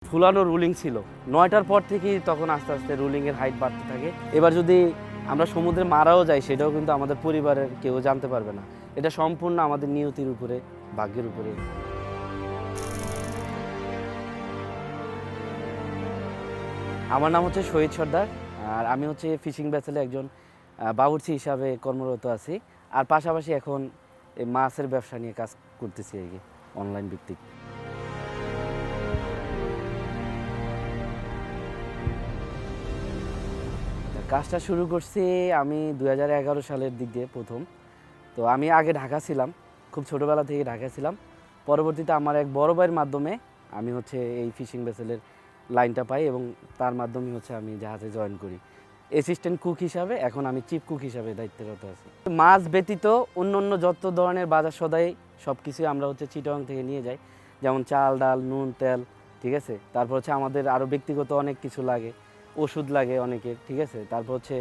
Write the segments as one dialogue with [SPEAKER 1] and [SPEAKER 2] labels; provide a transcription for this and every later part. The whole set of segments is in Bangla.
[SPEAKER 1] ফুলানো রুলিং ছিল ৯টার পর থেকেই তখন আস্তে আস্তে রুলিংয়ের হাইট বাড়তে থাকে। এবার যদি আমরা সমুদ্রে মারাও যাই সেটাও কিন্তু আমাদের পরিবারের কেউ জানতে পারবে না। এটা সম্পূর্ণ আমাদের নিয়তির উপরে, ভাগ্যের উপরে। আমার নাম হচ্ছে শহীদ সর্দার, আর আমি হচ্ছে ফিশিং ভেসেলে একজন বাবুর্চি হিসাবে কর্মরত আছি। আর পাশাপাশি এখন এই মাছের ব্যবসা নিয়ে কাজ করতেছি আর কি, অনলাইন ভিত্তিক। কাজটা শুরু করছি আমি 2011 সালের দিক দিয়ে প্রথম। তো আমি আগে ঢাকা ছিলাম, খুব ছোটোবেলা থেকে ঢাকা ছিলাম। পরবর্তীতে আমার এক বড় ভাইয়ের মাধ্যমে আমি হচ্ছে এই ফিশিং ভেসেলের লাইনটা পাই এবং তার মাধ্যমে হচ্ছে আমি জাহাজে জয়েন করি অ্যাসিস্ট্যান্ট কুক হিসাবে। এখন আমি চিফ কুক হিসাবে দায়িত্বরত আছি। মাছ ব্যতীত অন্য অন্য যত ধরনের বাজার সদাই সব কিছুই আমরা হচ্ছে চিটাগাং থেকে নিয়ে যাই, যেমন চাল, ডাল, নুন, তেল, ঠিক আছে। তারপর হচ্ছে আমাদের আরও ব্যক্তিগত অনেক কিছু লাগে, ওষুধ লাগে অনেকের, ঠিক আছে। তারপর হচ্ছে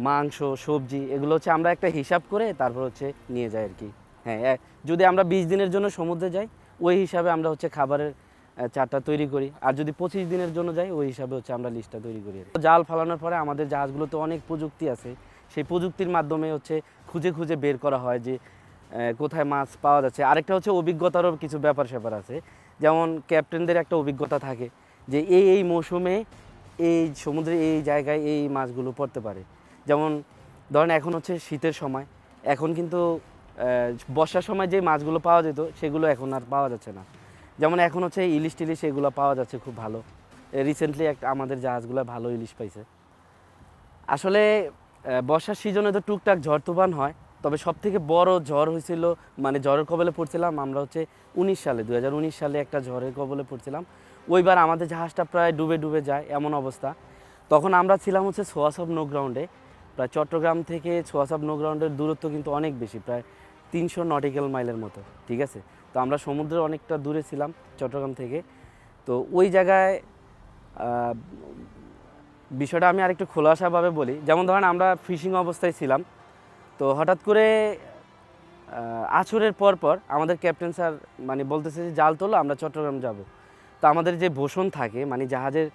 [SPEAKER 1] মাংস, সবজি, এগুলো হচ্ছে আমরা একটা হিসাব করে তারপর হচ্ছে নিয়ে যাই আর কি। হ্যাঁ, যদি আমরা 20 দিনের জন্য সমুদ্রে যাই ওই হিসাবে আমরা হচ্ছে খাবারের চার্টটা তৈরি করি, আর যদি 25 দিনের জন্য যাই ওই হিসাবে হচ্ছে আমরা লিস্টটা তৈরি করি। জাল ফালানোর পরে আমাদের জাহাজগুলোতে অনেক প্রযুক্তি আছে, সেই প্রযুক্তির মাধ্যমে হচ্ছে খুঁজে খুঁজে বের করা হয় যে কোথায় মাছ পাওয়া যাচ্ছে। আরেকটা হচ্ছে অভিজ্ঞতারও কিছু ব্যাপার স্যাপার আছে, যেমন ক্যাপ্টেনদের একটা অভিজ্ঞতা থাকে যে এই মৌসুমে এই সমুদ্রে এই জায়গায় এই মাছগুলো পড়তে পারে। যেমন ধরেন এখন হচ্ছে শীতের সময়, এখন কিন্তু বর্ষার সময় যে মাছগুলো পাওয়া যেত সেগুলো এখন আর পাওয়া যাচ্ছে না। যেমন এখন হচ্ছে ইলিশ টিলিশ এগুলো পাওয়া যাচ্ছে খুব ভালো। রিসেন্টলি একটা আমাদের জাহাজগুলো ভালো ইলিশ পাইছে। আসলে বর্ষার সিজনে তো টুকটাক ঝড় তুফান হয়, তবে সব থেকে বড় ঝড় হয়েছিল, মানে ঝড়ের কবলে পড়ছিলাম আমরা হচ্ছে 2019 সালে একটা ঝড়ের কবলে পড়ছিলাম। ওইবার আমাদের জাহাজটা প্রায় ডুবে ডুবে যায় এমন অবস্থা। তখন আমরা ছিলাম হচ্ছে সোয়াসাব নৌগ্রাউন্ডে, প্রায় চট্টগ্রাম থেকে সোয়াসাব নৌগ্রাউন্ডের দূরত্ব কিন্তু অনেক বেশি, প্রায় 300 নটিক্যাল মাইলের মতো, ঠিক আছে। তো আমরা সমুদ্রের অনেকটা দূরে ছিলাম চট্টগ্রাম থেকে। তো ওই জায়গায় বিষয়টা আমি আরেকটু খোলাসাভাবে বলি। যেমন ধরেন আমরা ফিশিং অবস্থায় ছিলাম, তো হঠাৎ করে আছরের পর পর আমাদের ক্যাপ্টেন স্যার মানে বলতেছে যে জাল তোলো, আমরা চট্টগ্রাম যাব। তো আমাদের যে ভূষণ থাকে, মানে জাহাজের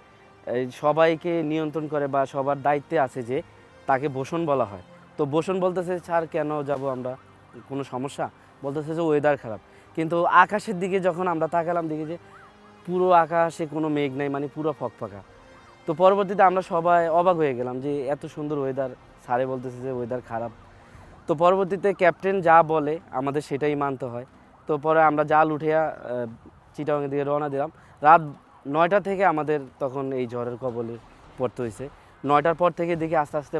[SPEAKER 1] সবাইকে নিয়ন্ত্রণ করে বা সবার দায়িত্বে আছে যে তাকে ভূষণ বলা হয়। তো ভূষণ বলতেছে স্যার কেন যাব আমরা, কোনো সমস্যা? বলতেছে যে ওয়েদার খারাপ। কিন্তু আকাশের দিকে যখন আমরা তাকালাম দেখি যে পুরো আকাশে কোনো মেঘ নাই, মানে পুরো ফকফকা। তো পরবর্তীতে আমরা সবাই অবাক হয়ে গেলাম যে এত সুন্দর ওয়েদার, স্যারে বলতেছে যে ওয়েদার খারাপ। তো পরবর্তীতে ক্যাপ্টেন যা বলে আমাদের সেটাই মানতে হয়। তো পরে আমরা জাল উঠিয়া চিটাগাংয়ের দিকে রওনা দিলাম। রাত 9টা থেকে আমাদের তখন এই ঝড়ের কবলে পড়তে হয়েছে। 9টার পর থেকে দেখি আস্তে আস্তে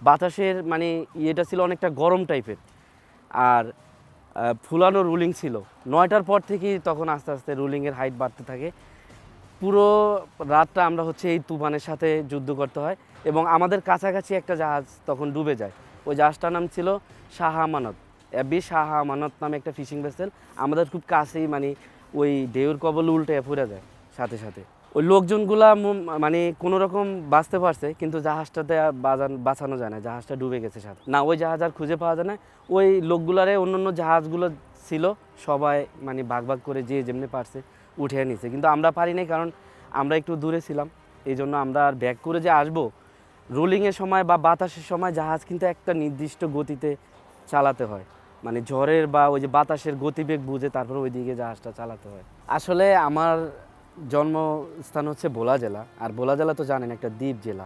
[SPEAKER 1] বাতাসের মানে ইয়েটা ছিল অনেকটা গরম টাইপের, আর ফুলানো রুলিং ছিল 9টার পর থেকেই তখন আস্তে আস্তে রুলিংয়ের হাইট বাড়তে থাকে। পুরো রাতটা আমরা হচ্ছে এই তুফানের সাথে যুদ্ধ করতে হয় এবং আমাদের কাছাকাছি একটা জাহাজ তখন ডুবে যায়। ওই জাহাজটার নাম ছিল শাহ আমানত, শাহ আমানত নামে একটা ফিশিং ভেসেল। আমাদের খুব কাছেই, মানে ওই ঢেউর কবল উল্টে পড়ে যায় সাথে সাথে। ওই লোকজনগুলা মানে কোনো রকম বাঁচতে পারছে, কিন্তু জাহাজটাতে আর বাঁচানো যায় না, জাহাজটা ডুবে গেছে সাথে। না, ওই জাহাজ আর খুঁজে পাওয়া যায় না। ওই লোকগুলারে অন্য অন্য জাহাজগুলো ছিল সবাই মানে ভাগ ভাগ করে যে যেমনি পারছে উঠে নিছে, কিন্তু আমরা পারি নাই, কারণ আমরা একটু দূরে ছিলাম। এই জন্য আমরা আর ব্যাক করে যে আসবো, রোলিংয়ের সময় বা বাতাসের সময় জাহাজ কিন্তু একটা নির্দিষ্ট গতিতে চালাতে হয়, মানে ঝড়ের বা ওই যে বাতাসের গতিবেগ বুঝে তারপর ওই দিকে জাহাজটা চালাতে হয়। আসলে আমার জন্মস্থান হচ্ছে ভোলা জেলা, আর ভোলা জেলা তো জানেন একটা দ্বীপ জেলা,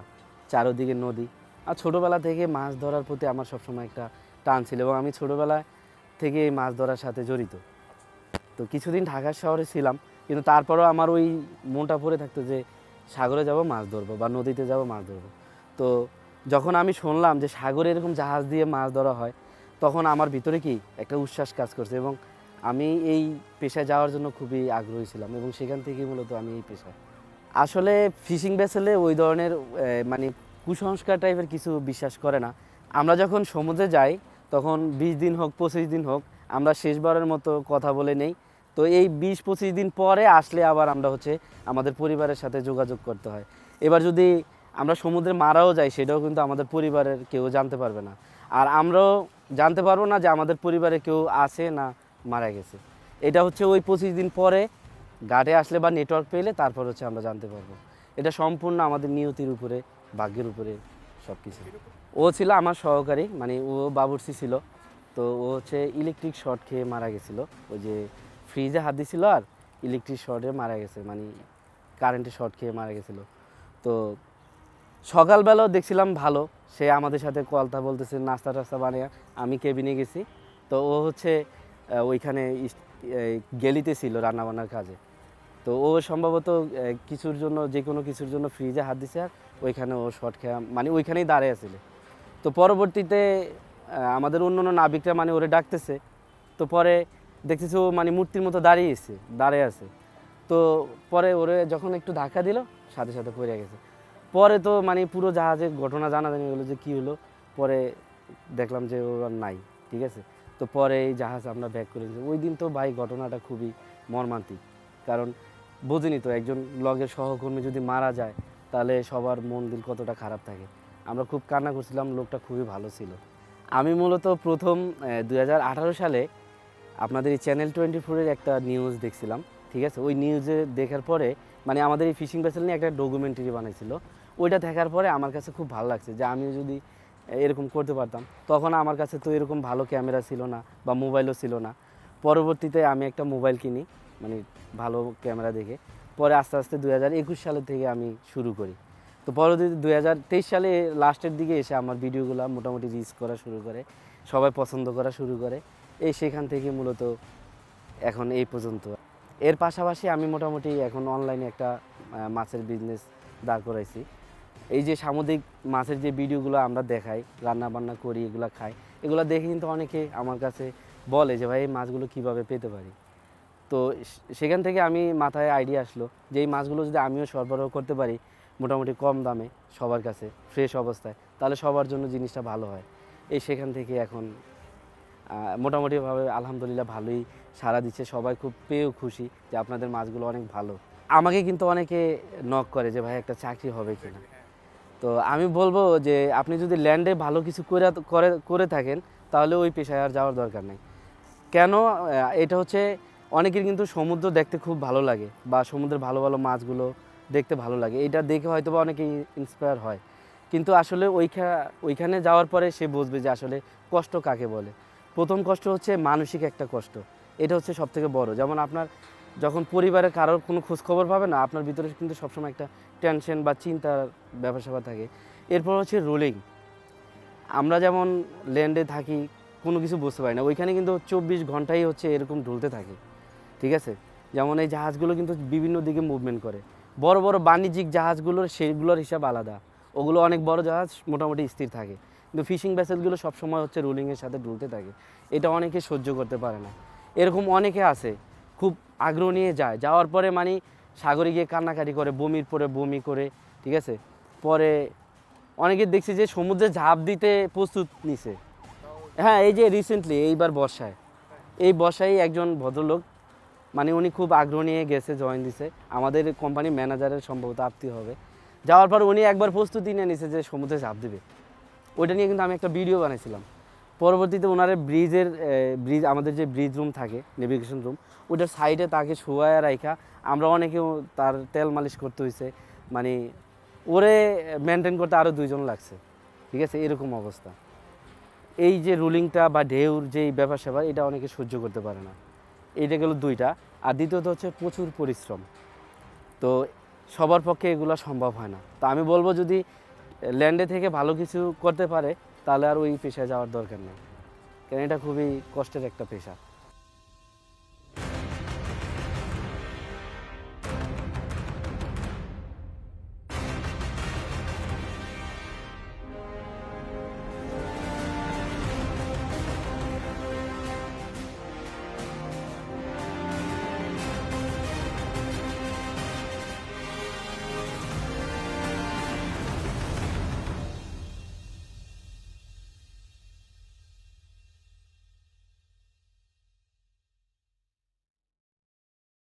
[SPEAKER 1] চারোদিকে নদী। আর ছোটোবেলা থেকে মাছ ধরার প্রতি আমার সবসময় একটা টান ছিল এবং আমি ছোটোবেলা থেকে এই মাছ ধরার সাথে জড়িত। তো কিছুদিন ঢাকা শহরে ছিলাম, কিন্তু তারপরেও আমার ওই মনটা পড়ে থাকতো যে সাগরে যাব মাছ ধরবো বা নদীতে যাব মাছ ধরবো। তো যখন আমি শুনলাম যে সাগরে এরকম জাহাজ দিয়ে মাছ ধরা হয়, তখন আমার ভিতরে কি একটা উচ্ছ্বাস কাজ করছে এবং আমি এই পেশায় যাওয়ার জন্য খুবই আগ্রহী ছিলাম এবং সেখান থেকেই মূলত আমি এই পেশায়। আসলে ফিশিং ভেসেলে ওই ধরনের মানে কুসংস্কার টাইপের কিছু বিশ্বাস করে না। আমরা যখন সমুদ্রে যাই তখন 20 দিন হোক 25 দিন হোক আমরা শেষবারের মতো কথা বলে নেই। তো এই 20-25 দিন পরে আসলে আবার আমরা হচ্ছে আমাদের পরিবারের সাথে যোগাযোগ করতে হয়। এবার যদি আমরা সমুদ্রে মারাও যাই সেটাও কিন্তু আমাদের পরিবারের কেউ জানতে পারবে না, আর আমরাও জানতে পারবো না যে আমাদের পরিবারে কেউ আছে না মারা গেছে। এটা হচ্ছে ওই 25 দিন পরে ঘাটে আসলে বা নেটওয়ার্ক পেলে তারপর হচ্ছে আমরা জানতে পারবো। এটা সম্পূর্ণ আমাদের নিয়তির উপরে, ভাগ্যের উপরে সব কিছু। ও ছিল আমার সহকারী, মানে ও বাবুর্চি ছিল। তো ও হচ্ছে ইলেকট্রিক শর্ট খেয়ে মারা গেছিলো। ওই যে ফ্রিজে হাত দিছিল আর ইলেকট্রিক শর্টে মারা গেছে, মানে কারেন্টে শর্ট খেয়ে মারা গেছিলো। তো সকালবেলাও দেখছিলাম ভালো, সে আমাদের সাথে কথা বলতেছে, নাস্তা টাস্তা বানিয়ে। আমি কেবিনে গেছি, তো ও হচ্ছে ওইখানে গেলিতে ছিল রান্নাবান্নার কাজে। তো ও সম্ভবত কিছুর জন্য, যে কোনো কিছুর জন্য ফ্রিজে হাত দিছে আর ওইখানে ও শর্ট খেয়ে মানে ওইখানেই দাঁড়িয়ে আছিল। তো পরবর্তীতে আমাদের অন্য অন্য নাবিকরা মানে ওরে ডাকতেছে। তো পরে দেখতেছি ও মানে মূর্তির মতো দাঁড়িয়ে আছে। তো পরে ওরে যখন একটু ধাক্কা দিল, সাথে সাথে পড়ে গেছে। পরে তো মানে পুরো জাহাজের ঘটনা জানাজানি হলো যে কী হলো। পরে দেখলাম যে ও আর নাই, ঠিক আছে। তো পরে এই জাহাজ আমরা ব্যাক করে নিয়েছি। ওই দিন তো ভাই ঘটনাটা খুবই মর্মান্তিক, কারণ বুঝিনি তো একজন লগের সহকর্মী যদি মারা যায় তাহলে সবার মন দিল কতটা খারাপ থাকে। আমরা খুব কান্না করছিলাম, লোকটা খুবই ভালো ছিল। আমি মূলত প্রথম 2018 সালে আপনাদের এই চ্যানেল 24-এর একটা নিউজ দেখছিলাম, ঠিক আছে। ওই নিউজে দেখার পরে মানে আমাদের এই ফিশিং ভেসেল নিয়ে একটা ডকুমেন্টারি বানাইছিল। ওইটা দেখার পরে আমার কাছে খুব ভালো লাগছে যে আমিও যদি এরকম করতে পারতাম। তখন আমার কাছে তো এরকম ভালো ক্যামেরা ছিল না বা মোবাইলও ছিল না। পরবর্তীতে আমি একটা মোবাইল কিনি, মানে ভালো ক্যামেরা দেখে। পরে আস্তে আস্তে 2021 সালের থেকে আমি শুরু করি। তো পরবর্তীতে 2023 সালে লাস্টের দিকে এসে আমার ভিডিওগুলো মোটামুটি রিচ করা শুরু করে, সবাই পছন্দ করা শুরু করে। সেখান থেকে মূলত এখন এই পর্যন্ত। এর পাশাপাশি আমি মোটামুটি এখন অনলাইনে একটা মাছের বিজনেস দাঁড় করাইছি। এই যে সামুদ্রিক মাছের যে ভিডিওগুলো আমরা দেখাই, রান্না বান্না করি, এগুলো খাই, এগুলো দেখে কিন্তু অনেকে আমার কাছে বলে যে ভাই এই মাছগুলো কীভাবে পেতে পারি। তো সেখান থেকে আমি মাথায় আইডিয়া আসলো যে এই মাছগুলো যদি আমিও সরবরাহ করতে পারি মোটামুটি কম দামে সবার কাছে ফ্রেশ অবস্থায়, তাহলে সবার জন্য জিনিসটা ভালো হয়। সেখান থেকে এখন মোটামুটিভাবে আলহামদুলিল্লাহ ভালোই সাড়া দিচ্ছে, সবাই খুব পেয়েও খুশি যে আপনাদের মাছগুলো অনেক ভালো। আমাকে কিন্তু অনেকে নক করে যে ভাই একটা চাকরি হবে কিনা। তো আমি বলবো যে আপনি যদি ল্যান্ডে ভালো কিছু করে থাকেন তাহলে ওই পেশায় আর যাওয়ার দরকার নেই। কেন? এটা হচ্ছে অনেকের কিন্তু সমুদ্র দেখতে খুব ভালো লাগে বা সমুদ্রের ভালো ভালো মাছগুলো দেখতে ভালো লাগে, এটা দেখে হয়তো বা অনেকে ইন্সপায়ার হয়। কিন্তু আসলে ওইখানে যাওয়ার পরে সে বুঝবে যে আসলে কষ্ট কাকে বলে। প্রথম কষ্ট হচ্ছে মানসিক একটা কষ্ট, এটা হচ্ছে সবথেকে বড়। যেমন আপনার যখন পরিবারের কারোর কোনো খোঁজখবর পাবে না, আপনার ভিতরে কিন্তু সবসময় একটা টেনশন বা চিন্তার ব্যাপার স্যাপার থাকে। এরপর হচ্ছে রোলিং। আমরা যেমন ল্যান্ডে থাকি কোনো কিছু বুঝতে পারি না, ওইখানে কিন্তু 24 ঘন্টাই হচ্ছে এরকম ঢুলতে থাকে, ঠিক আছে। যেমন এই জাহাজগুলো কিন্তু বিভিন্ন দিকে মুভমেন্ট করে। বড় বড় বাণিজ্যিক জাহাজগুলোর সেগুলোর হিসাব আলাদা, ওগুলো অনেক বড় জাহাজ মোটামুটি স্থির থাকে। কিন্তু ফিশিং ভেসেলগুলো সবসময় হচ্ছে রোলিংয়ের সাথে ঢুলতে থাকে, এটা অনেকে সহ্য করতে পারে না। এরকম অনেকে আছে খুব আগ্রহ নিয়ে যায়, যাওয়ার পরে মানে সাগরে গিয়ে কান্নাকাটি করে, বমির পরে বমি করে, ঠিক আছে। পরে অনেকে দেখছি যে সমুদ্রে ঝাঁপ দিতে প্রস্তুত নিছে। হ্যাঁ, এই যে রিসেন্টলি এইবার বর্ষায়, এই বর্ষায় একজন ভদ্রলোক মানে উনি খুব আগ্রহ নিয়ে গেছে, জয়েন দিছে, আমাদের কোম্পানির ম্যানেজারের সম্ভবত আত্মীয় হবে। যাওয়ার পর উনি একবার প্রস্তুতি নিয়ে নিছে যে সমুদ্রে ঝাঁপ দেবে। ওইটা নিয়ে কিন্তু আমি একটা ভিডিও বানাইছিলাম। পরবর্তীতে ওনার ব্রিজ আমাদের যে ব্রিজ রুম থাকে, নেভিগেশন রুম, ওইটার সাইডে তাকে শোয়ায় রাখা, আমরা অনেকেও তার তেল মালিশ করতে হয়েছে, মানে ওরে মেনটেন করতে আরও 2 জন লাগছে, ঠিক আছে। এরকম অবস্থা। এই যে রুলিংটা বা ঢেউর যেই ব্যাপার স্যাপার, এটা অনেকে সহ্য করতে পারে না। এইটা গেল 2টা। আর দ্বিতীয়ত হচ্ছে প্রচুর পরিশ্রম। তো সবার পক্ষে এগুলো সম্ভব হয় না। তো আমি বলবো যদি ল্যান্ডে থেকে ভালো কিছু করতে পারে তাহলে আর ওই পেশায় যাওয়ার দরকার নেই, কারণ এটা খুবই কষ্টের একটা পেশা।